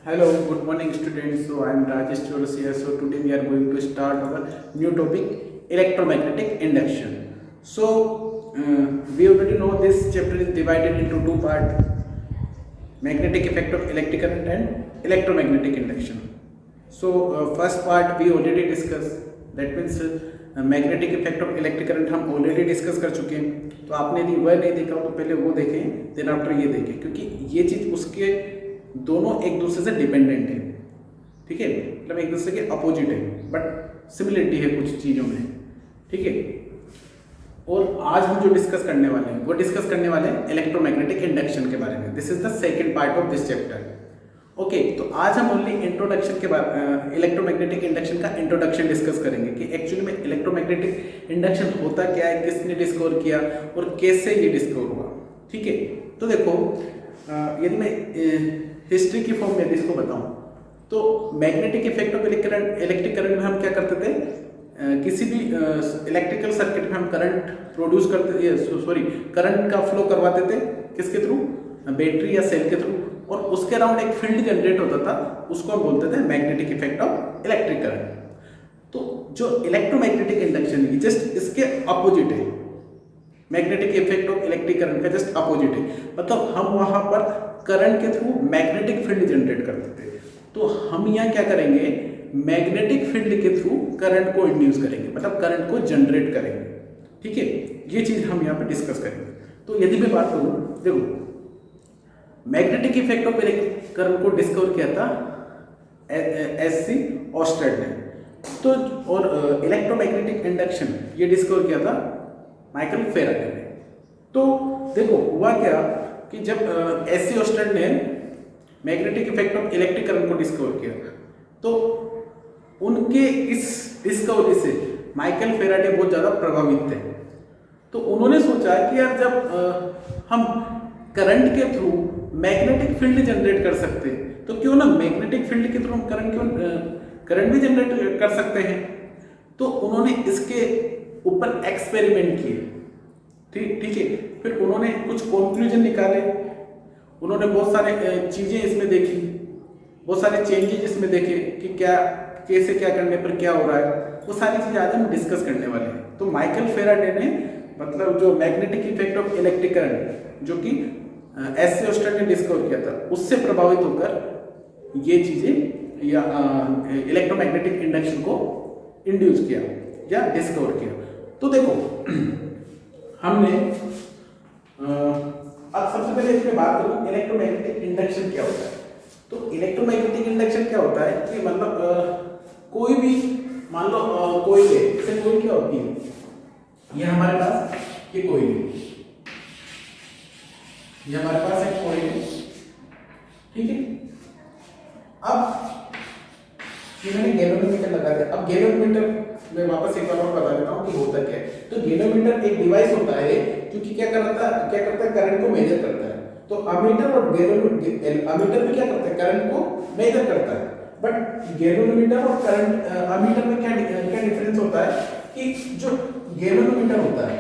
Hello, good morning students. So I am Rajesh Chaurasia. So today we are going to start our new topic electromagnetic induction. We already know this chapter is divided into two parts: magnetic effect of electric current and electromagnetic induction. First part we already discussed. That means magnetic effect of electric current हम already discuss कर चुके हैं. तो आपने यदि वह नहीं देखा हो तो पहले वो देखें, देन आफ्टर ये देखें, क्योंकि ये चीज़ उसके दोनों एक दूसरे से डिपेंडेंट है. ठीक है, मतलब एक दूसरे के अपोजिट है बट सिमिलरिटी है कुछ चीज़ों में. ठीक है, और आज हम जो डिस्कस करने वाले हैं वो डिस्कस करने वाले हैं इलेक्ट्रोमैग्नेटिक इंडक्शन के बारे में. This is the second part of this chapter. Okay, तो आज हम ओनली इंट्रोडक्शन के बारे इलेक्ट्रोमैग्नेटिक इंडक्शन का इंट्रोडक्शन डिस्कस करेंगे कि एक्चुअली में इलेक्ट्रोमैग्नेटिक इंडक्शन होता क्या है, किसने डिस्कवर किया और कैसे ये डिस्कवर हुआ. ठीक है, तो देखो यदि मैं हिस्ट्री की फॉर्म में इसको बताऊं तो magnetic effect of electric current में हम क्या करते थे, किसी भी इलेक्ट्रिकल सर्किट में हम करंट प्रोड्यूस करते, करंट का फ्लो करवाते थे किसके थ्रू, बैटरी या सेल के थ्रू, और उसके अराउंड एक फील्ड जनरेट होता था, उसको हम बोलते थे magnetic effect of electric current. तो जो इलेक्ट्रोमैग्नेटिक इंडक्शन है जस्ट इसके अपोजिट है. Magnetic effect of electric current का जस्ट अपोजिट है, मतलब हम वहां पर करंट के थ्रू मैग्नेटिक फील्ड जनरेट करते थे. तो हम यहाँ क्या करेंगे, मैग्नेटिक फील्ड के थ्रू करंट को इंड्यूस करेंगे, मतलब करंट को जनरेट करेंगे. ठीक है, ये चीज हम यहाँ पे डिस्कस करेंगे. तो यदि मैं बात करूँ, देखो magnetic effect of electric current को डिस्कवर किया था एस.सी. ऑस्टेड ने. तो और इलेक्ट्रोमैग्नेटिक इंडक्शन ये डिस्कवर किया था माइकल फेराडे ने. तो देखो हुआ क्या कि जब एस.सी. ऑस्टेड ने magnetic effect of electric current को डिस्कवर किया तो उनके इस डिस्कवरी से माइकल फेराडे बहुत ज़्यादा प्रभावित थे. तो उन्होंने सोचा कि यार जब हम करंट के थ्रू मैग्नेटिक फील्ड जनरेट कर सकते हैं तो क्यों ना मैग्नेटिक फील्ड के थ्रू हम करंट भी जनरेट कर सकते हैं. तो उन्होंने इसके ऊपर एक्सपेरिमेंट किए. ठीक है, फिर उन्होंने कुछ कंक्लूजन निकाले, उन्होंने बहुत सारे चीज़ें इसमें देखी, बहुत सारे चेंजेस इसमें देखे कि क्या कैसे क्या करने पर क्या हो रहा है. वो सारी चीज़ें आज हम डिस्कस करने वाले हैं. तो माइकल फेराडे ने मतलब जो magnetic effect of electric current जो कि एस.सी. ऑस्टेड ने डिस्कवर किया था उससे प्रभावित होकर ये चीज़ें या इलेक्ट्रोमैग्नेटिक इंडक्शन को इंड्यूस किया या डिस्कवर किया. तो देखो हमने अब सबसे पहले इसमें बात करूं इलेक्ट्रोमैग्नेटिक इंडक्शन क्या होता है. तो इलेक्ट्रोमैग्नेटिक इंडक्शन क्या होता है कि मतलब कोई भी मान लो कोई है, जैसे कोई क्या होती है, ये हमारे पास ये कोई है, ये हमारे पास एक कोई है. ठीक है, अब ये मैंने गैल्वेनोमीटर लगा दिया. अब गैल्वेनोमीटर मैं वापस एक बार और बता देता हूँ कि होता क्या है. तो गैल्वेनोमीटर एक डिवाइस होता है जो कि क्या करता है करंट को मेजर करता है. तो अमीटर और अमीटर भी क्या करता है, करंट को मेजर करता है. बट गैल्वेनोमीटर और करंट अमीटर में क्या डिफरेंस होता है कि जो गैल्वेनोमीटर होता है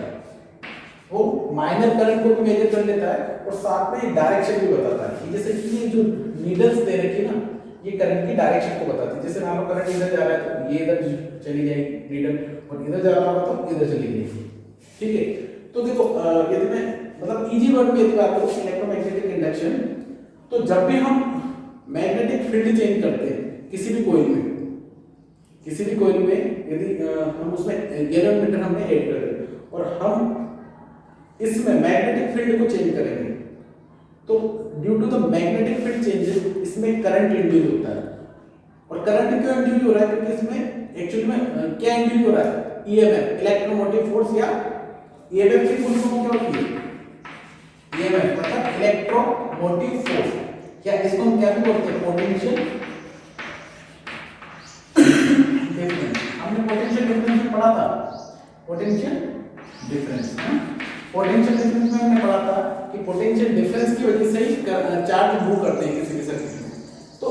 वो माइनर करंट को भी मेजर कर लेता है और साथ में डायरेक्शन भी बताता है. जैसे कि ये जो नीडल्स दे रखी है ना, ये करंट की डायरेक्शन को बताती है. जैसे मान लो करंट इधर जा रहा है तो ये इधर चली जाएगी नीडल, और इधर जा रहा होगा तो इधर चली जाएगी. ठीक है, तो देखो यदि मैं मतलब इजी वर्ड में यदि बात करूं इलेक्ट्रोमैग्नेटिक इंडक्शन, तो जब भी हम मैग्नेटिक फील्ड चेंज करते हैं किसी भी कोइल में यदि हम उसमें गैल्वेनोमीटर हमने ऐड कर दिया और हम इसमें मैग्नेटिक फील्ड को चेंज करेंगे तो due to the magnetic field changes इसमें करंट इंड्यूस होता है. और करंट क्यों इंड्यूस हो रहा है, क्योंकि इसमें एक्चुअली में क्या इंड्यूस हो रहा है, ईएमएफ, इलेक्ट्रोमोटिव फोर्स, या ईएमएफ की फुल फॉर्म क्या होती है, ईएमएफ मतलब इलेक्ट्रोमोटिव फोर्स, या इसको हम क्या भी बोलते हैं, पोटेंशियल डिफरेंस. हमने पोटेंशियल डिफरेंस में पढ़ा था, पोटेंशियल डिफरेंस में हमने पढ़ा था कि पोटेंशियल डिफरेंस की वजह से ही चार्ज मूव करते हैं किसी भी सर्किट में. तो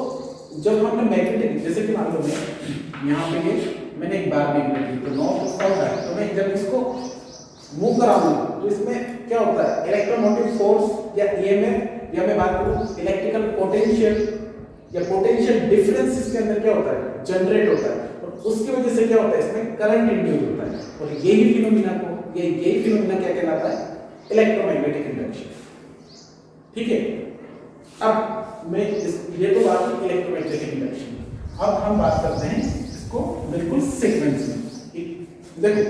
जब हमने मैग्नेटिक, जैसे कि मान लो मैं यहाँ पे मैंने एक बार मैग्नेट ली तो नॉर्थ उसका होता है, तो मैं जब इसको मूव कराऊंगा तो इसमें क्या होता है, इलेक्ट्रोमोटिव फोर्स या ईएमएफ, या मैं बात करूँ इलेक्ट्रिकल पोटेंशियल या पोटेंशियल डिफरेंस इसके अंदर क्या होता है, जनरेट होता है, और उसकी वजह से क्या होता है, इसमें करंट इंड्यूस होता है, और यही फिनोमिना क्या कहलाता है, इलेक्ट्रोमैग्नेटिक इंडक्शन। ठीक है, अब मैं ये तो बात है इलेक्ट्रोमैग्नेटिक इंडक्शन। अब हम बात करते हैं इसको बिल्कुल सीक्वेंस में। देखो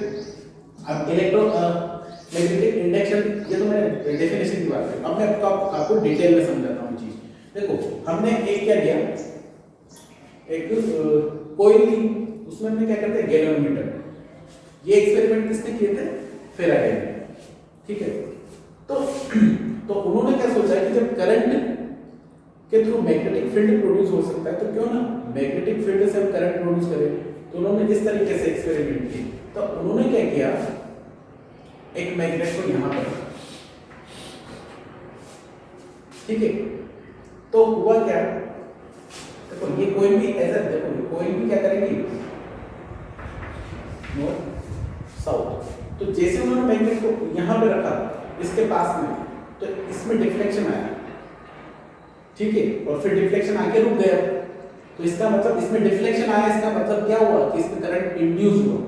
अब इलेक्ट्रोमैग्नेटिक इंडक्शन, ये तो मैंने डेफिनेशन की बात की, अब मैं आपको डिटेल में समझाता हूँ चीज। देखो हमने एक क्या लिया, एक कोयल थी, उसमें हमने क्या करते हैं, गैल्वेनोमीटर। ये एक्सपेरिमेंट किसने किए थे, फेराडे ने। ठीक है, तो उन्होंने क्या सोचा कि जब करंट के थ्रू मैग्नेटिक फील्ड प्रोड्यूस हो सकता है, तो क्यों ना मैग्नेटिक फील्ड से हम करंट प्रोड्यूस करें। तो उन्होंने इस तरीके से एक्सपेरिमेंट किए। तो उन्होंने क्या किया, एक मैग्नेट को यहां पर, ठीक है, तो हुआ क्या, देखो ये कोई भी ऐसा, देखो कोई भी क्या करेगी, नॉर्थ साउथ। तो जैसे उन्होंने मैग्नेट को यहां पे रखा इसके पास में, तो इसमें डिफ्लेक्शन आया। ठीक है, और फिर डिफ्लेक्शन आके रुक गया। तो इसका मतलब इसमें डिफ्लेक्शन आया, इसका मतलब क्या हुआ कि इसमें करंट इंड्यूस हुआ,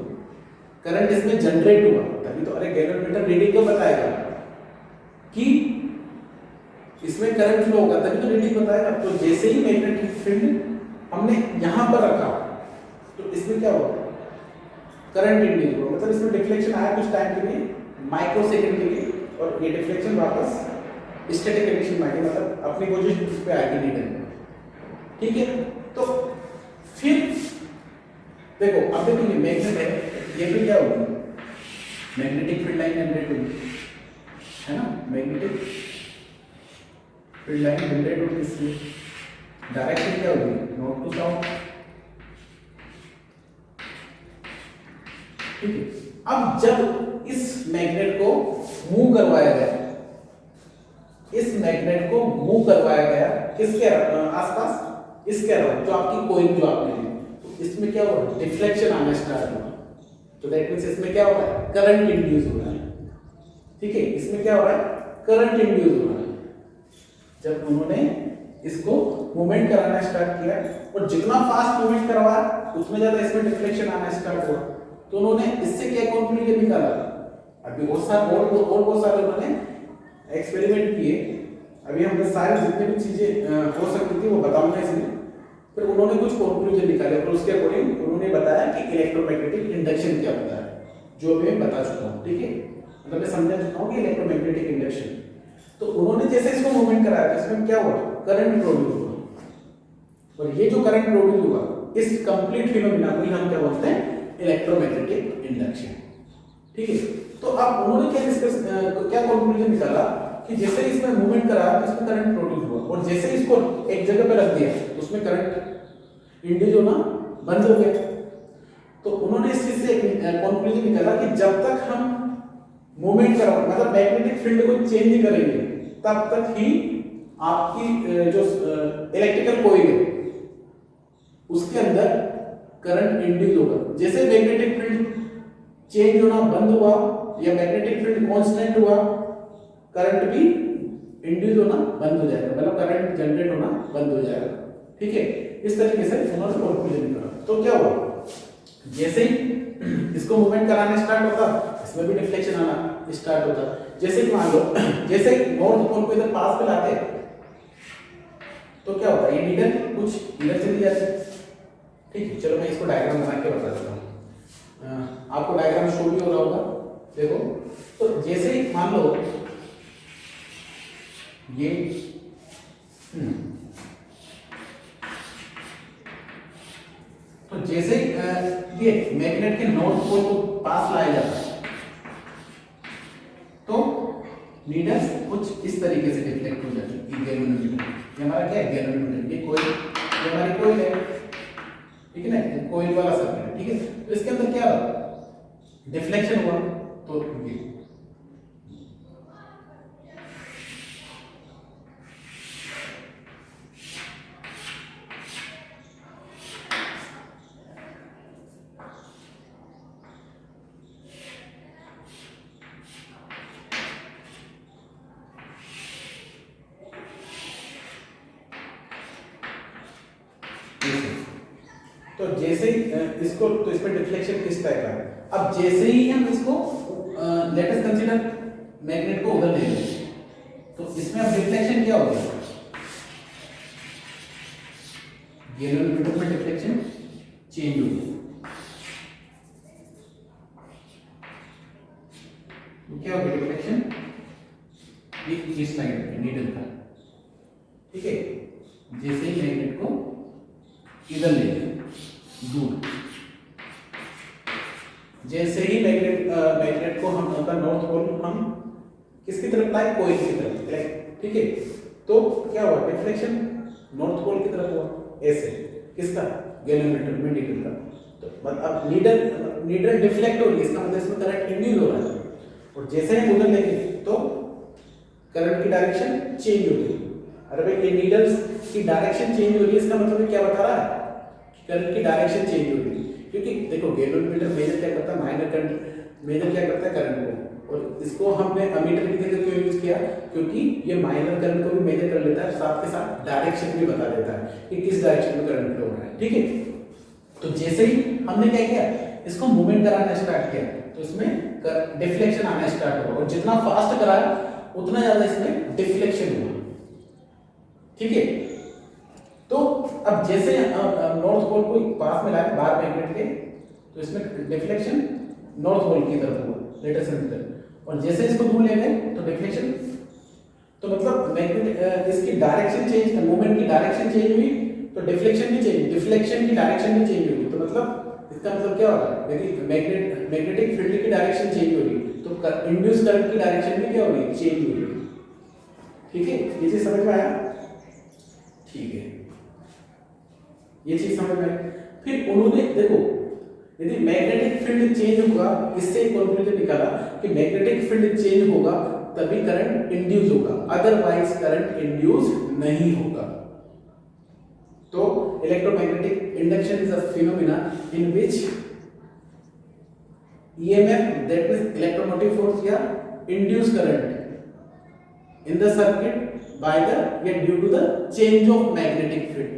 करंट इसमें जनरेट हुआ। तभी तो अरे गैल्वेनोमीटर रीडिंग क्यों बताएगा कि इसमें करंट फ्लो होगा, तभी तो रीडिंग बताएगा। तो जैसे ही मैग्नेटिक फील्ड हमने यहां पर रखा, तो इसमें क्या हुआ, करंट इंड्यूस हुआ। मतलब इसमें डिफ्लेक्शन आया कुछ टाइम के लिए, माइक्रो सेकंड के लिए, और ये डिफ्लेक्शन वापस स्टैटिक कंडीशन में आएगी, मतलब अपनी पोजीशन पे आएगी नीडल। ठीक है, तो फिर देखो अब देखो ये मैग्नेट है, ये भी क्या होगी, मैग्नेटिक फील्ड लाइन जनरेट होगी, है ना, मैग्नेटिक फील्ड लाइन जनरेट होगी, इसलिए डायरेक्शन क्या होगी, नॉर्थ टू साउथ। ठीक है, अब जब इस मैग्नेट को मूव करवाया गया, इस मैग्नेट को मूव करवाया गया किसके आसपास, इसके अराउंड, जो आपकी कोयल जो आपने ली, तो इसमें क्या हुआ, डिफ्लेक्शन आना स्टार्ट हुआ। तो दैट मींस इसमें क्या हो रहा है, करंट इंड्यूस हो रहा है। ठीक है, इसमें क्या हो रहा है, करंट इंड्यूस हो रहा है। जब उन्होंने इसको मूवमेंट कराना स्टार्ट किया, और जितना फास्ट मूवमेंट करवाया उतना ज्यादा इसमें डिफ्लेक्शन आना स्टार्ट हुआ। तो उन्होंने इससे क्या कंक्लूजन निकाला, अभी बहुत सारे उन्होंने एक्सपेरिमेंट किए, अभी हम सारी जितनी भी चीजें हो सकती थी वो बताऊंगा इसमें। फिर उन्होंने कुछ कंक्लूजन निकाले, और उसके अकॉर्डिंग उन्होंने बताया कि इलेक्ट्रोमैग्नेटिक इंडक्शन क्या होता है, जो भी मैं बता चुका हूँ। ठीक है, मतलब मैं समझा चुका हूँ कि इलेक्ट्रोमैग्नेटिक इंडक्शन। तो उन्होंने जैसे इसको मूवमेंट कराया, तो इसमें क्या हुआ, करंट प्रोड्यूस हुआ, और ये जो करंट प्रोड्यूस हुआ, इस कंप्लीट फिनोमिना को हम क्या बोलते हैं, इलेक्ट्रोमैग्नेटिक इंडक्शन। ठीक है, तो अब उन्होंने क्या डिस्कस, क्या कंक्लूजन निकाला कि जैसे इसमें मूवमेंट कराया तो इसमें करंट प्रोड्यूस हुआ, और जैसे इसको एक जगह पे रख दिया तो उसमें करंट इंड्यूस होना बंद हो गया। तो उन्होंने इस चीज से कंक्लूजन निकाला कि जब तक हम मूवमेंट करा, मतलब मैग्नेटिक फील्ड को चेंज करेंगे, तब तक ही आपकी जो इलेक्ट्रिकल कॉइल है उसके अंदर करंट इंड्यूस होगा। जैसे मैग्नेटिक फील्ड चेंज होना बंद हुआ या मैग्नेटिक फील्ड कांस्टेंट हुआ, करंट भी इंड्यूस होना बंद हो जाएगा, मतलब करंट जनरेट होना बंद हो जाएगा। ठीक है, इस तरीके से उन्होंने कंक्लूजन निकाला। तो क्या हुआ, जैसे ही इसको मूवमेंट कराना स्टार्ट होता, इसमें भी डिफ्लेक्शन आना स्टार्ट होता। जैसे कि मान लो, जैसे नॉर्थ पोल को इधर पास में लाते, तो क्या होता है, ये नीडल कुछ इधर चली जाती है। ठीक है, चलो मैं इसको डायग्राम बना के बता देता हूँ, आपको डायग्राम शो भी हो रहा होगा। देखो, तो जैसे ही मान लो ये तो जैसे ये मैग्नेट के नॉर्थ पोल को पास लाया जाता है, तो नीडल कुछ इस तरीके से डिफ्लेक्ट हो जाती है। गैल्वेनोमीटर, ये हमारा क्या है, गैल्वेनोमीटर, ये कोयल, ये हमारी कोयल है। ठीक है ना, कोयल वाला सर्किट है। ठीक है, तो इसके अंदर क्या डिफ्लेक्शन हुआ, तो ये तो जैसे ही इसको, तो इसमें डिफ्लेक्शन किस टाइप का है। अब जैसे ही हम इसको लेट अस कंसीडर मैग्नेट को उधर ले लेंगे, तो इसमें अब डिफ्लेक्शन क्या होगा, गैल्वेनोमीटर में डिफ्लेक्शन चेंज होगी। तो क्या होगा डिफ्लेक्शन, इस लाइन पे नीडल का, ठीक है। जैसे ही मैग्नेट को इधर ले दूर, जैसे ही मैग्नेट को हम अपना नॉर्थ पोल हम किसकी तरफ लाए, कोइल की तरफ, ठीक है। तो क्या हुआ, डिफ्लेक्शन नॉर्थ पोल की तरफ हुआ, ऐसे किसका, गैल्वेनोमीटर में नीडल का। तो अब नीडल डिफ्लेक्ट हो रही है, इसका मतलब इसमें करंट इंड्यूस हो रहा है, और जैसे ही उधर लेंगे तो करंट की डायरेक्शन चेंज हो गई। अरे भाई ये नीडल्स की डायरेक्शन चेंज हो रही है, इसका मतलब क्या बता रहा है, करंट की डायरेक्शन चेंज हो रही है। क्योंकि देखो गैल्वेनोमीटर मेजर क्या करता है, माइनर करंट मेजर क्या करता है, करंट को, और इसको हमने अमीटर की जगह क्यों यूज किया, क्योंकि ये माइनर करंट को भी मेजर कर लेता है, साथ के साथ डायरेक्शन भी बता देता है कि किस डायरेक्शन में करंट फ्लो हो रहा है, ठीक है। तो जैसे ही हमने क्या किया, इसको मूवमेंट कराना स्टार्ट किया, तो इसमें डिफ्लेक्शन आना स्टार्ट हुआ, और जितना फास्ट कराया उतना ज्यादा इसमें डिफ्लेक्शन हुआ, ठीक है। तो अब जैसे नॉर्थ पोल को पास में लाए बाहर मैग्नेट के, तो इसमें डिफ्लेक्शन नॉर्थ पोल की तरफ हुआ, लेट अस कंसीडर, और जैसे इसको दूर ले गए तो डिफ्लेक्शन, तो मतलब मैग्नेट इसकी डायरेक्शन चेंज, मूवमेंट की डायरेक्शन चेंज हुई, तो डिफ्लेक्शन भी चेंज, डिफ्लेक्शन की डायरेक्शन भी चेंज होगी। तो मतलब इसका मतलब क्या होगा, यदि मैग्नेटिक फील्ड की डायरेक्शन चेंज हो रही तो इंड्यूस करंट की डायरेक्शन भी क्या हो रही, चेंज हो रही, ठीक है। ये चीज समझ में आया, ठीक है, ये चीज समझ में आई। फिर उन्होंने देखो, यदि मैग्नेटिक फील्ड चेंज होगा, इससे एक कंक्लूजन निकाला कि मैग्नेटिक फील्ड चेंज होगा तभी करंट इंड्यूस होगा, अदरवाइज करंट इंड्यूस नहीं होगा। तो electromagnetic induction is a phenomena in which EMF, that is electromotive force या induced current in the circuit by the या due to the change of magnetic field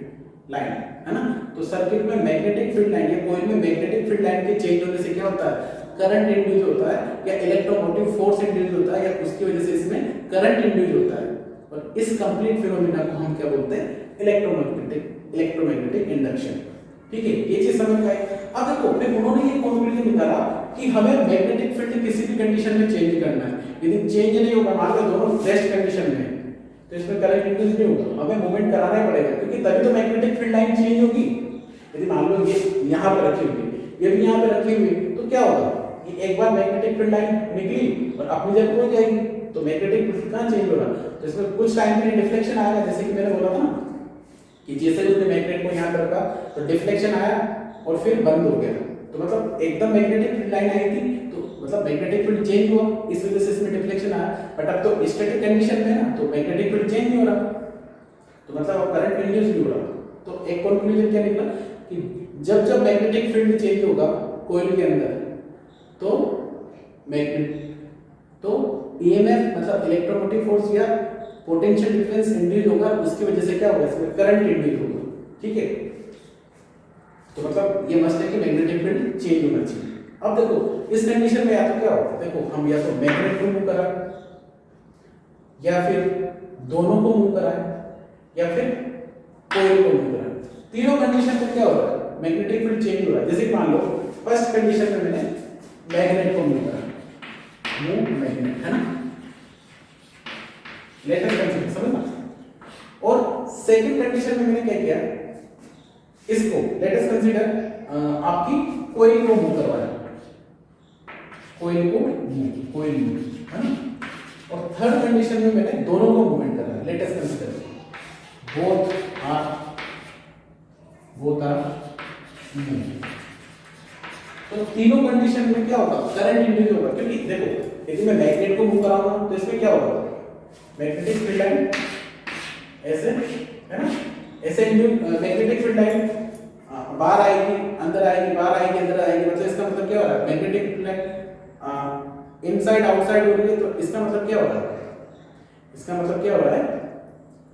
line, है ना। तो circuit में magnetic field line या coil में magnetic field line के change होने से क्या होता है, करंट इंड्यूस होता है, या इलेक्ट्रोमोटिव फोर्स इंड्यूस होता है, या उसकी वजह से इसमें करंट इंड्यूस होता है। और इस कंप्लीट फिनोमेना को हम क्या बोलते हैं, इलेक्ट्रोमैग्नेटिक इंडक्शन, ठीक है। ये चीज समझ में आई। अब देखो फिर उन्होंने ये कंक्लूजन निकाला कि हमें मैग्नेटिक फील्ड किसी भी कंडीशन में चेंज करना है, यदि चेंज नहीं होगा, मान लो दोनों रेस्ट कंडीशन में, तो इसमें करंट इंड्यूस नहीं होगा, हमें मूवमेंट कराना ही पड़ेगा, क्योंकि तभी तो मैग्नेटिक फील्ड लाइन चेंज होगी। यदि मान लो ये यहाँ पे रखी हुई, ये भी यहाँ पे रखी हुई, तो क्या होगा, कि एक बार मैग्नेटिक फील्ड लाइन निकली और अपनी जगह पहुंच जाएगी, तो मैग्नेटिक फील्ड कहाँ चेंज हो रहा है, तो इसमें कुछ टाइम के लिए डिफ्लेक्शन आएगा, जैसे कि मैंने बोला था ना कि जैसे उसने मैग्नेट को यहाँ पे रखा तो डिफ्लेक्शन आया और फिर बंद हो गया, तो मतलब एकदम मैग्नेटिक फील्ड लाइन आई थी, तो मतलब मैग्नेटिक फील्ड चेंज हुआ, इस वजह से इसमें डिफ्लेक्शन आया। बट अब तो स्टैटिक कंडीशन में ना, तो मैग्नेटिक फील्ड चेंज नहीं हो रहा, तो मतलब अब करंट इंड्यूस नहीं हो रहा। तो एक कंक्लूजन क्या निकला कि जब जब मैग्नेटिक फील्ड चेंज होगा कोइल के अंदर, तो EMF मतलब इलेक्ट्रोमोटिव फोर्स या पोटेंशियल डिफरेंस इंड्यूस होगा, उसकी वजह से क्या होगा, इसमें करंट इंड्यूस होगा, ठीक है। तो मतलब ये मस्त है कि मैग्नेटिक फील्ड चेंज होना चाहिए। अब देखो इस कंडीशन में या तो क्या होगा, देखो हम या तो मैग्नेट को मूव कराएं, या फिर दोनों को मूव कराएं, या फिर कोइल को मूव कराएं, तीनों कंडीशन में क्या हो रहा है, मैग्नेटिक फील्ड चेंज हो रहा है। जैसे कि मान लो फर्स्ट कंडीशन में मैंने मैग्नेट को मूव करा, मूव मैग्नेट, है ना, लेट अस कंसीडर, समझना। और सेकंड कंडीशन में मैंने क्या किया, इसको लेट अस कंसीडर आपकी कोइल को मूव करवाया, कोइल मूव, है ना। और थर्ड कंडीशन में मैंने दोनों को मूवमेंट कराया, let us consider both are move. तो तीनों कंडीशन में क्या होगा, करंट इंड्यूस होगा, क्योंकि देखो यदि मैं मैग्नेट को मूव कराऊंगा तो इसमें क्या होगा, मैग्नेटिक फील्ड लाइन ऐसे, है ना, ऐसे मैग्नेटिक फील्ड लाइन बाहर आएगी, अंदर आएगी, बाहर आएगी, अंदर आएगी, मतलब इसका मतलब क्या हो रहा है, magnetic field line inside outside हो रही है, तो इसका मतलब क्या हो रहा है, इसका मतलब क्या हो रहा है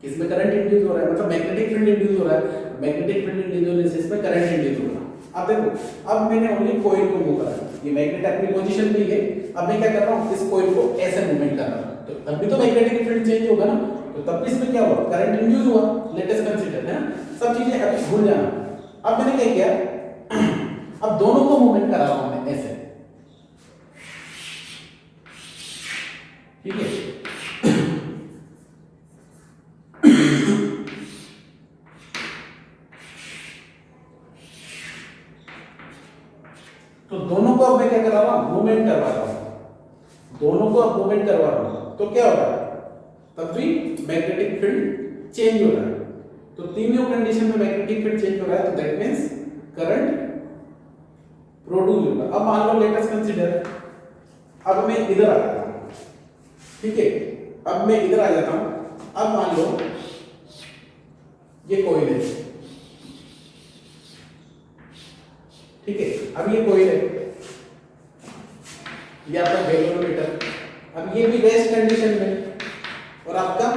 कि इसमें करंट इंड्यूस हो रहा है, मतलब मैग्नेटिक फील्ड इंड्यूस हो रहा रहा है, मैग्नेटिक फील्ड इंड्यूस होने से इसमें करंट इंड्यूस होगा। अब देखो, अब मैंने ओनली कॉइल को मूव करा, ये मैग्नेट अपनी पोजीशन पे ही है, अब मैं क्या कर रहा हूँ, इस कॉइल को ऐसे मूवमेंट कर रहा हूँ, तो तब भी तो मैग्नेटिक फील्ड चेंज होगा ना, तो तब भी इसमें क्या हुआ, करंट इंड्यूस हुआ। लेट अस कंसीडर, है ना, सब चीजें अभी भूल जाना। अब मैंने क्या किया, अब दोनों को मूवमेंट करा रहा हूं मैं ऐसे, ठीक है। तो दोनों को अब मैं क्या कर रहा हूं, मूवमेंट करवा रहा हूं, दोनों को अब मूवमेंट करवा रहा हूं, तो क्या होगा, तब भी मैग्नेटिक फील्ड चेंज हो रहा है। तो तीनों कंडीशन में मैग्नेटिक फील्ड चेंज हो रहा है, तो दैट मींस करंट प्रोड्यूस होगा। अब मान लो लेट अस कंसीडर, अब मैं इधर आ जाता हूं, ठीक है, अब मैं इधर आ जाता हूं, अब मान लो ये कॉइल है, ठीक है, अब ये कॉइल है, ये आपका गैल्वेनोमीटर, अब ये भी रेस्ट कंडीशन में, और आपका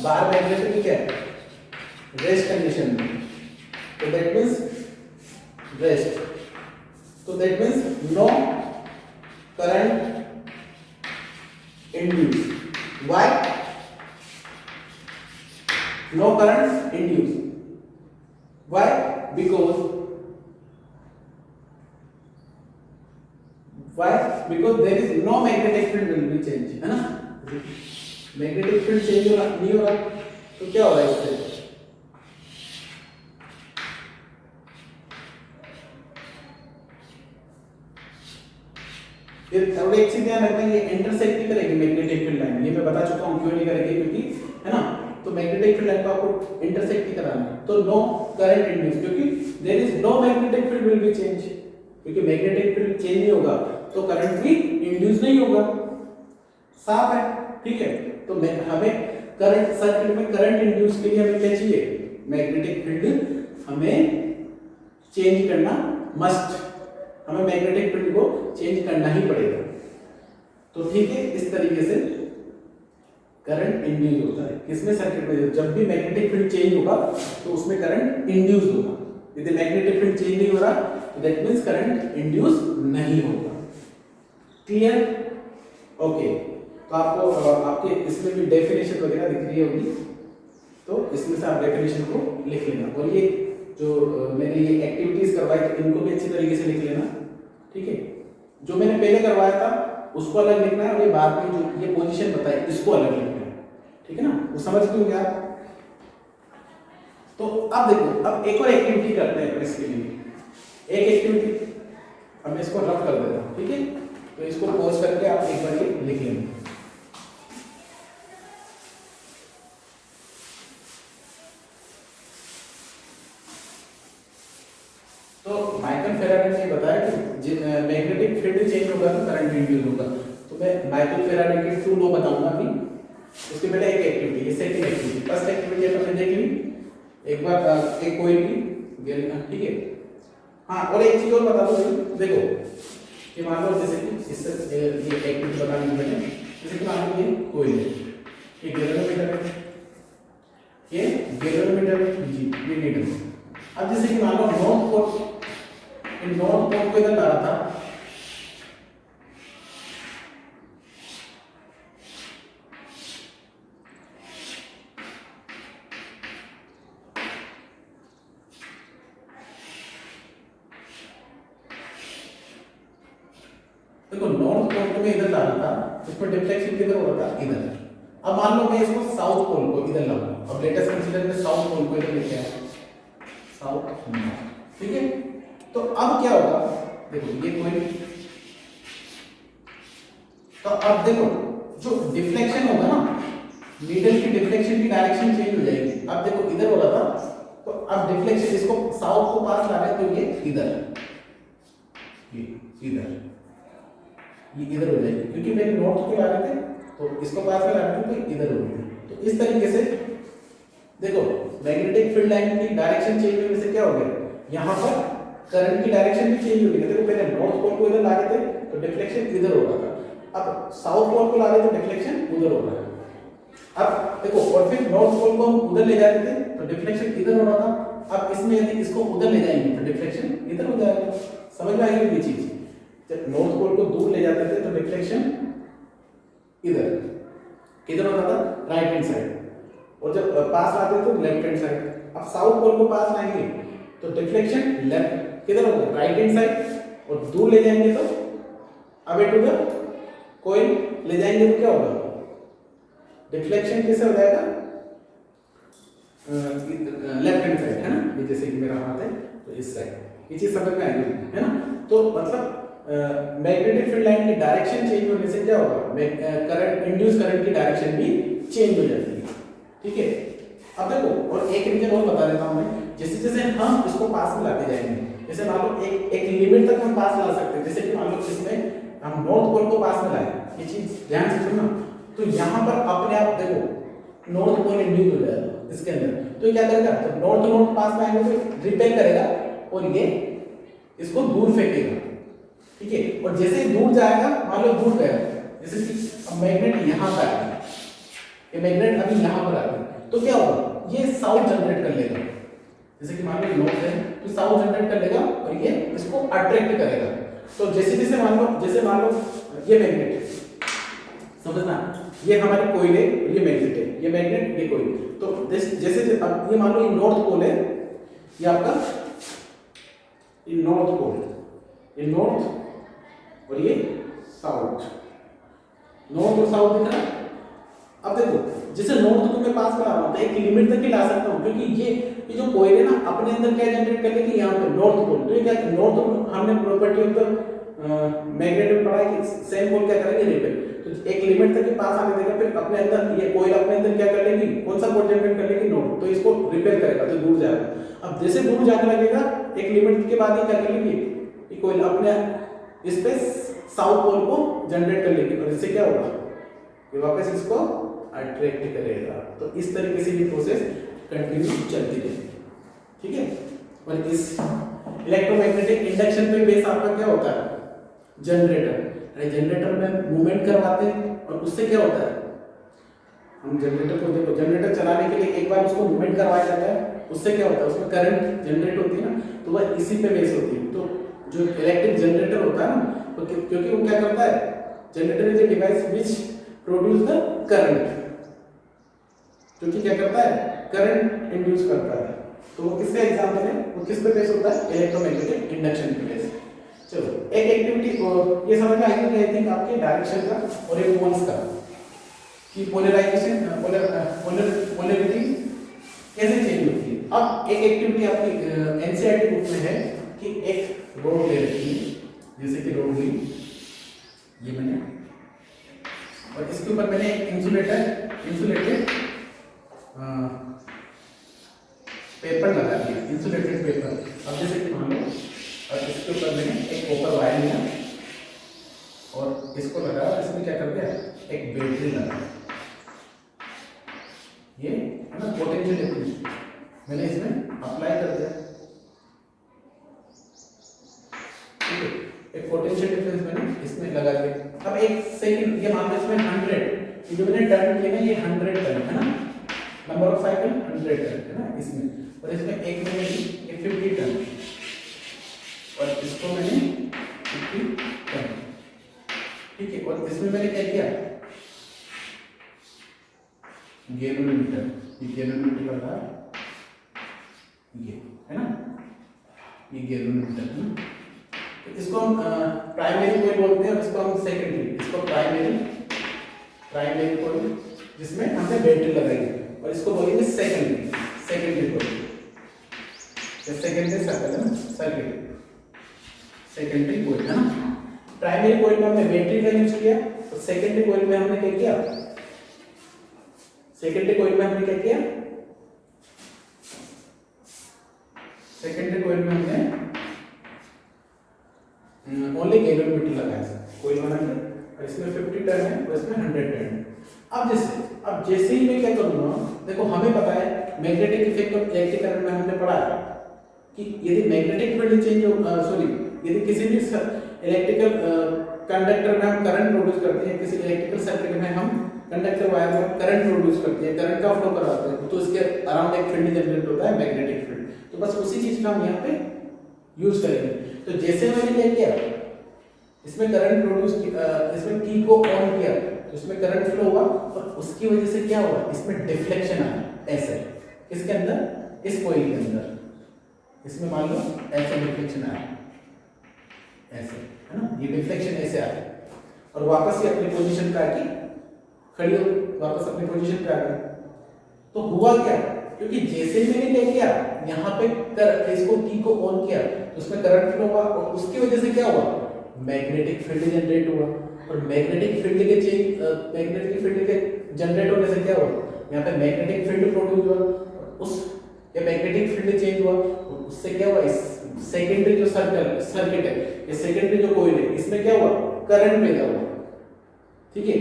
बार मैग्नेट भी क्या है, रेस्ट कंडीशन में, तो दैट मींस रेस्ट, तो that means no current induce. Why? No current induced. Why? Because there is no magnetic field will be change, है ना, मैग्नेटिक फील्ड चेंज हो रहा नहीं हो रहा, तो क्या हो रहा है इससे, फिर अब एक चीज ध्यान रखना, ये इंटरसेक्ट नहीं करेगी मैग्नेटिक फील्ड लाइन, ये मैं बता चुका हूं क्यों नहीं करेगी, क्योंकि है ना, तो मैग्नेटिक फील्ड लाइन को आपको इंटरसेक्ट नहीं कराना है, तो नो करंट इंड्यूस, क्योंकि there is no magnetic field will be change, क्योंकि मैग्नेटिक फील्ड चेंज नहीं होगा तो करंट भी इंड्यूस नहीं होगा, साफ है, ठीक है। तो हमें करंट सर्किट में करंट इंड्यूस के लिए हमें क्या चाहिए, मैग्नेटिक फील्ड हमें चेंज करना मस्ट, हमें मैग्नेटिक फील्ड को चेंज करना ही पड़ेगा। तो ठीक है, इस तरीके से करंट इंड्यूस होता है किसमें, सर्किट में, जब भी मैग्नेटिक फील्ड चेंज होगा तो उसमें करंट इंड्यूस होगा, यदि मैग्नेटिक फील्ड चेंज नहीं हो रहा तो दैट मींस करंट इंड्यूस नहीं होगा। Clear, okay. तो आपको आपके इसमें भी डेफिनेशन वगैरह दिख रही होगी, तो इसमें से आप डेफिनेशन को लिख लेना, और ये जो मैंने ये एक्टिविटीज करवाई थी इनको भी अच्छी तरीके से लिख लेना, ठीक है। जो मैंने पहले करवाया था उसको अलग लिखना है, और ये बाद में जो ये पोजीशन बताई इसको अलग लिखना है, ठीक है ना, वो समझ गए क्या। तो अब देखो, अब एक और एक्टिविटी करते हैं इसके लिए, एक एक्टिविटी, अब मैं इसको रफ कर देता हूँ, ठीक है। तो इसको पॉज करके आप एक बार ये लिख लेंगे। तो माइकल फेराडे ने बताया कि मैग्नेटिक फील्ड चेंज होगा तो करंट इंड्यूस होगा। तो मैं माइकल फेराडे के 2 लॉ बताऊंगा अभी, उसके पहले एक एक्टिविटी, ये सेकंड एक्टिविटी। फर्स्ट एक्टिविटी अपन ने देख ली, एक बार एक कोई भी, ठीक है। हाँ, और एक चीज और बता दो, देखो कि मान लो जैसे कि इससे ये एक्टिविटी बतानी मैंने, जैसे कि मान लो ये कोई है, ये गैल्वेनोमीटर है, ये गैल्वेनोमीटर है जी, ये नीडल। अब जैसे कि मान लो नॉर्थ पोल, इन नॉर्थ पोल को इधर ला रहा था, देखो नॉर्थ पोल को मैं इधर ला रहा था, इसमें डिफ्लेक्शन किधर हो रहा था, इधर। अब मान लो मैं इसको साउथ पोल को इधर लाऊंगा, अब लेटेस्ट कंसीडर में साउथ पोल को इधर लेके आया, साउथ, ठीक है। तो अब क्या होगा, देखो ये कोई, तो अब देखो जो डिफ्लेक्शन होगा ना, नीडल की डिफ्लेक्शन की डायरेक्शन चेंज हो जाएगी। अब देखो इधर हो रहा था, तो अब डिफ्लेक्शन, इसको साउथ को पास ला रहे हैं, तो ये इधर, ये इधर, ये इधर हो जाएगी, क्योंकि मैंने नॉर्थ को ला रहे थे तो इसको पास में ला रहे थे तो इधर होगी। तो इस तरीके से देखो मैग्नेटिक फील्ड लाइन की डायरेक्शन चेंज होने से क्या हो गया, यहाँ पर करंट की डायरेक्शन भी चेंज हो गई। देखो पहले नॉर्थ पोल को इधर ला रहे थे तो डिफ्लेक्शन इधर हो रहा था, अब साउथ पोल को ला रहे तो डिफ्लेक्शन उधर हो रहा है। अब देखो, और फिर नॉर्थ पोल को हम उधर ले जा रहे थे तो डिफ्लेक्शन इधर हो रहा था, अब इसमें यदि इसको उधर ले जाएंगे तो डिफ्लेक्शन इधर हो जाएगा। समझ में आएगी ये चीज? जब नॉर्थ पोल को दूर ले जाते थे तो डिफ्लेक्शन इधर किधर होता था, राइट हैंड साइड, और जब पास लाते तो लेफ्ट हैंड साइड। अब साउथ पोल को पास लाएंगे तो डिफ्लेक्शन लेफ्ट किधर होगा, राइट हैंड साइड, और दूर ले जाएंगे तो अवे टू द कोइन ले जाएंगे तो क्या होगा, डिफ्लेक्शन कैसे हो जाएगा, लेफ्ट हैंड साइड, है ना। ये जैसे कि मेरा हाथ है तो इस साइड, ये चीज समझ में आएगी, है ना। तो मतलब मैग्नेटिक फील्ड लाइन की डायरेक्शन चेंज होने से क्या होगा, करंट, इंड्यूस करंट की डायरेक्शन भी चेंज हो जाती है, ठीक है। अब देखो और एक रीजन और बता देता हूं मैं, जैसे जैसे हम इसको पास में लाते जाएंगे, जैसे मान लो एक लिमिट तक हम पास ला सकते हैं, जैसे कि मान लो इसमें हम नॉर्थ पोल को पास में लाए, ये चीज ध्यान से सुनना, तो यहाँ पर अपने आप देखो नॉर्थ पोल इंड्यूस हो जाएगा इसके अंदर, तो क्या करेगा, जब नॉर्थ पास में आएंगे तो रिपेल करेगा और ये इसको दूर फेंकेगा, ठीक है। और जैसे दूर जाएगा, मान लो दूर गया, जैसे कि अब मैग्नेट यहाँ पर आ गया, ये मैग्नेट अभी यहाँ पर आ गया, तो क्या होगा, ये साउथ जनरेट कर लेगा, जैसे कि मान लो नॉर्थ है तो साउथ जनरेट कर लेगा और ये इसको अट्रैक्ट करेगा। तो जैसे जैसे मान लो ये मैग्नेट, समझना, ये हमारी कोइल है और ये मैग्नेट है, ये मैग्नेट ये कोइल, तो जैसे अब ये मान लो ये नॉर्थ पोल है, ये आपका ये नॉर्थ पोल, ये नॉर्थ और ये साउथ, नॉर्थ और साउथ दिख रहा है। अब देखो जैसे नॉर्थ को मैं पास करा रहा हूं तो एक लिमिट तक ही ला सकता हूं, क्योंकि ये जो कोइल है ना अपने अंदर क्या जनरेट कर लेगी, यहाँ पे नॉर्थ पोल, तो ये क्या नॉर्थ, हमने प्रॉपर्टी ऑफ द मैग्नेट में पढ़ा है कि सेम पोल क्या करेंगे, रिपेल, तो एक लिमिट तक के पास आने देगा, फिर अपने अंदर ये कोइल अपने अंदर क्या कर लेगी, कौन सा पोल जनरेट कर लेगी, नॉर्थ, तो इसको रिपेल करेगा तो दूर जाएगा। अब जैसे दूर जाने लगेगा एक लिमिट के बाद ये क्या कर लेगी, ये कोइल अपने इस पे साउथ पोल को जनरेट कर लेगी, और इससे क्या होगा, ये वापस इसको अट्रैक्ट करेगा। तो इस तरीके से ये प्रोसेस कंटिन्यू चलती रहेगी, ठीक है। और इस इलेक्ट्रोमैग्नेटिक इंडक्शन पे बेस आपका क्या होता है, जनरेटर, जनरेटर में मूवमेंट करवाते हैं और उससे क्या होता है, हम जनरेटर को देखो, जनरेटर चलाने के लिए एक बार उसको मूवमेंट करवाया जाता है, उससे क्या होता है, उसमें करंट जनरेट होती है ना, तो वह इसी पे बेस होती है। तो जो इलेक्ट्रिक जनरेटर होता है ना, तो क्योंकि वो क्या करता है, generator is a device which produce the current, क्योंकि क्या करता है, करंट इंड्यूस करता है। तो वो किसका एग्जांपल है, वो किस पे बेस होता है, इलेक्ट्रोमैग्नेटिक इंडक्शन पे बेस। चलो एक एक्टिविटी ये समझ में आएगी आई थिंक आपके डायरेक्शन का और एक पोल्स का, कि पोलराइजेशन पोलैरिटी कैसे चेंज होती है। अब एक एक्टिविटी आपकी एनसीईआरटी बुक में है कि एक रोड ले रखी है, जैसे कि रोड ली ये मैंने, और इसके ऊपर मैंने एक इंसुलेटेड पेपर लगा दिया, इंसुलेटेड पेपर। अब जैसे कि मान लो और इसके ऊपर मैंने एक कॉपर वायर लिया और इसको लगाया, इसमें क्या कर दिया, एक बैटरी लगा, ये है ना पोटेंशियल डिफरेंस मैंने इसमें अप्लाई कर दिया, ठीक है, एक पोटेंशियल डिफरेंस मैंने इसमें लगा दिया। अब एक सेकंड, ये मान लो इसमें 100, जो मैंने टर्न किए ना ये 100 टर्न है ना, नंबर ऑफ साइकिल 100 टर्न है ना इसमें, और इसमें एक मैंने ये 50 टर्न, और इसको मैंने 50 टर्न, ठीक है। और इसमें मैंने क्या किया, गैलोमीटर, ये गैलोमीटर का ये है ना, ये गैलोमीटर है ना, तो इसको हम प्राइमरी कोइल बोलते हैं और इसको हम सेकेंडरी, इसको प्राइमरी कोइल जिसमें हमने बैटरी लगाई है, और इसको बोलेंगे सेकेंडरी कोइल, सेकेंडरी सर्किल है ना, सेकेंडरी कोइल है ना। प्राइमरी कोइल में हमने बैटरी का यूज किया, तो सेकेंडरी कोइल में हमने क्या किया, सेकेंडरी कोइल में हमने ओनली गैलोमीटर लगाया, कोइल बना के, और इसमें 50 टर्न है और इसमें 100 टर्न। अब जैसे ही मैं क्या करूंगा, देखो हमें पता है magnetic effect of electric current में हमने पढ़ा है कि यदि मैग्नेटिक फील्ड चेंज हो, यदि किसी भी इलेक्ट्रिकल कंडक्टर में हम करंट प्रोड्यूस करते हैं, किसी इलेक्ट्रिकल सर्किट में हम कंडक्टर वायर में करंट प्रोड्यूस करते हैं, करंट का फ्लो कराते हैं, तो इसके अराउंड एक फील्ड जनरेट होता है मैग्नेटिक फील्ड। तो बस उसी चीज का हम यहाँ पे यूज करेंगे। तो जैसे मैंने क्या किया, इसमें करंट प्रोड्यूस इसमें की को ऑन किया तो इसमें करंट फ्लो हुआ और उसकी वजह से क्या हुआ, इसमें डिफ्लेक्शन आया ऐसे, इसके अंदर, इस कॉइल के अंदर, इसमें मान लो ऐसे डिफ्लेक्शन आया ऐसे, है ना, ये डिफ्लेक्शन ऐसे आया और वापस ये अपनी पोजीशन पे आके खड़ी हो, वापस अपनी पोजीशन पे आ गई। तो हुआ क्या, क्योंकि जैसे मैंने क्या किया यहाँ पे इसको की को ऑन किया तो उसमें करंट फ्लो हुआ और उसकी वजह से क्या हुआ, मैग्नेटिक फील्ड जनरेट हुआ और मैग्नेटिक फील्ड के जनरेट होने से क्या हुआ, यहाँ पे मैग्नेटिक फील्ड प्रोड्यूस हुआ, उस ये मैग्नेटिक फील्ड चेंज हुआ और उससे क्या हुआ, इस सेकेंडरी जो सर्किट है, ये सेकेंडरी जो कॉइल है, इसमें क्या हुआ, करंट पैदा हुआ। ठीक है,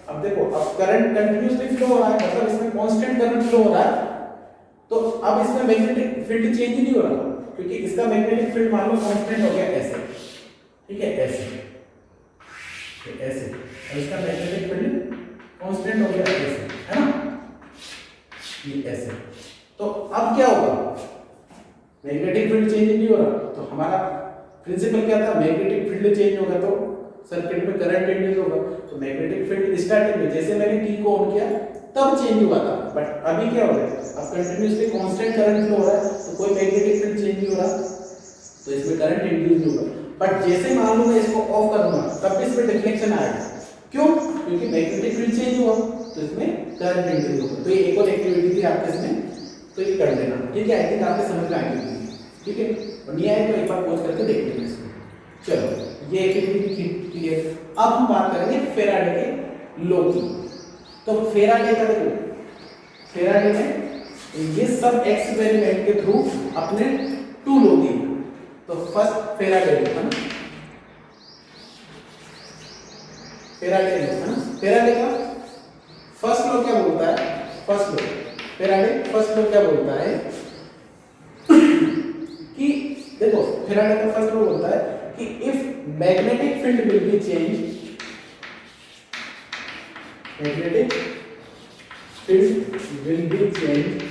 अब देखो, अब करंट कंटिन्यूअसली फ्लो हो रहा है, मतलब इसमें कांस्टेंट करंट फ्लो हो रहा है, तो अब इसमें मैग्नेटिक फील्ड चेंज ही नहीं हो रहा क्योंकि इसका मैग्नेटिक फील्ड मान लो कांस्टेंट हो गया ऐसे, ठीक है, ऐसे ऐसे, और इसका मैग्नेटिक फील्ड कांस्टेंट हो गया ऐसे, है ना, ये ऐसे। तो अब क्या होगा, मैग्नेटिक फील्ड चेंज नहीं हो रहा, तो हमारा प्रिंसिपल क्या था, मैग्नेटिक फील्ड चेंज होगा तो सर्किट में करंट इंड्यूस होगा। तो मैग्नेटिक फील्ड स्टार्टिंग में जैसे मैंने की को ऑन किया तब चेंज हुआ था, बट अभी क्या हो रहा है, अब कंटिन्यूअसली कांस्टेंट करंट फ्लो हो रहा है तो कोई मैग्नेटिक फील्ड चेंज नहीं हो रहा, तो इसमें करंट इंड्यूस नहीं होगा। बट जैसे मान लो मैं इसको ऑफ कर दूंगा तब भी इसमें डिफ्लेक्शन आएगा, क्यों, क्योंकि मैग्नेटिक फील्ड चेंज हुआ तो इसमें करंट इंड्यूस होगा। तो ये एक और एक्टिविटी थी आपके इसमें, तो ये कर देना, ठीक है, आई थिंक आपके समझ में आएगी, ठीक है, और नहीं आए तो एक बार पॉज करके देख लेंगे इसको। चलो, ये एक्टिविटी क्लियर। अब हम बात करेंगे फेराडे के लॉ की। तो फेराडे का देखो, फेराडे ने ये सब एक्सपेरिमेंट के थ्रू अपने 2 लॉ दिए। तो फर्स्ट फेराडे है ना, फेराडे है ना, फेराडे का फर्स्ट लॉ क्या बोलता है, first law, Faraday first law क्या बोलता है कि देखो, फेराडे का फर्स्ट लॉ बोलता है कि if magnetic field will be change, magnetic field will be changed,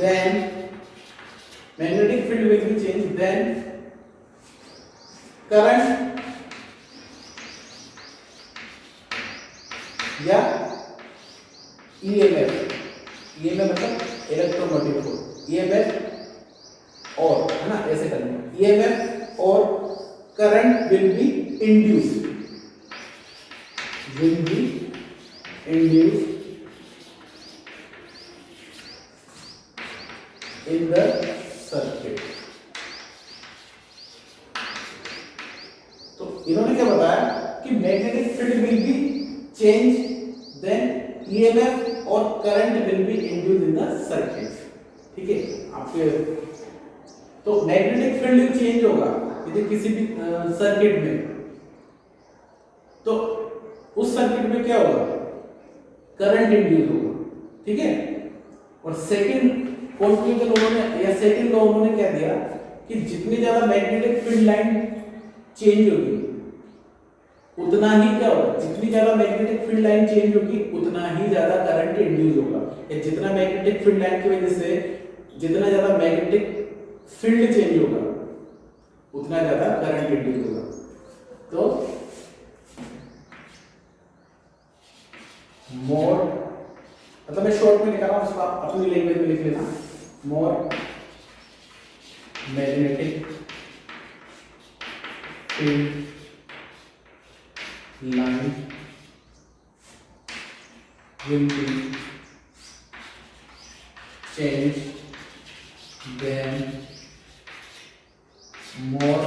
then magnetic field will be changed, then current या EMF मतलब इलेक्ट्रोमोटिव फोर्स, EMF और, है ना, ऐसे करना, EMF और current will be induced in the circuit। तो इन्होंने क्या बताया कि magnetic field will be change, then EMF और current will be induced in the circuit. ठीक है, आपके तो मैग्नेटिक फील्ड चेंज होगा यदि किसी भी सर्किट में, तो उस सर्किट में क्या होगा, करंट इंड्यूस होगा। ठीक है, और सेकंड कॉन्टिन्यूटी उन्होंने या सेकंड लॉ उन्होंने क्या दिया कि जितनी ज्यादा मैग्नेटिक फील्ड लाइन चेंज होगी उतना ही क्या होगा, जितनी ज्यादा मैग्नेटिक फील्ड लाइन चेंज होगी उतना ही ज्यादा करंट इंड्यूस होगा, या जितना मैग्नेटिक फील्ड लाइन की वजह से जितना ज्यादा मैग्नेटिक फील्ड चेंज होगा उतना ज्यादा करंट इंड्यूस होगा। तो मोर, मतलब मैं शॉर्ट में निकाला हूं, उसको आप अपनी लैंग्वेज में लिख लेना, more magnetic field line will be changed, then more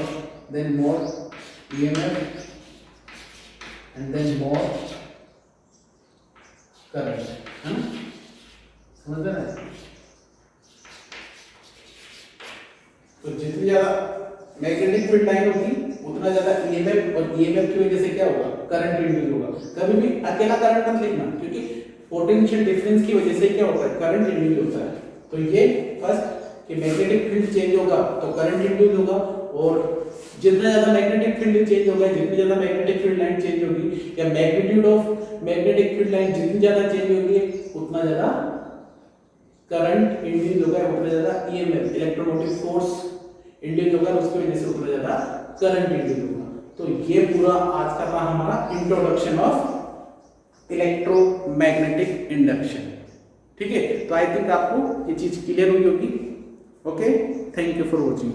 EMF and then more current, है ना, समझ रहे हैं? तो जितनी ज्यादा मैग्नेटिक फील्ड लाइन होगी उतना ज्यादा EMF, और EMF की वजह से क्या होगा, करंट इंड्यूस होगा। कभी भी अकेला करंट मत लिखना, क्योंकि पोटेंशियल डिफरेंस की वजह से क्या होता है, करंट इंड्यूस होता है। तो ये फर्स्ट कि मैग्नेटिक फील्ड चेंज होगा तो करंट इंड्यूस होगा, और जितना ज्यादा मैग्नेटिक फील्ड चेंज होगा, जितनी ज्यादा मैग्नेटिक फील्ड लाइन चेंज होगी या magnitude of magnetic field line जितनी ज्यादा चेंज होगी उतना ज्यादा करंट इंड्यूस होगा, उतना ज्यादा ईएमएफ इलेक्ट्रोमोटिव फोर्स इंड्यूस होगा, उसकी वजह से उतना ज्यादा करंट इंड्यूस होगा। तो ये पूरा आज का था हमारा इंट्रोडक्शन ऑफ इलेक्ट्रोमैग्नेटिक इंडक्शन। ठीक है, तो आई थिंक आपको ये चीज क्लियर हुई होगी। Okay, thank you for watching.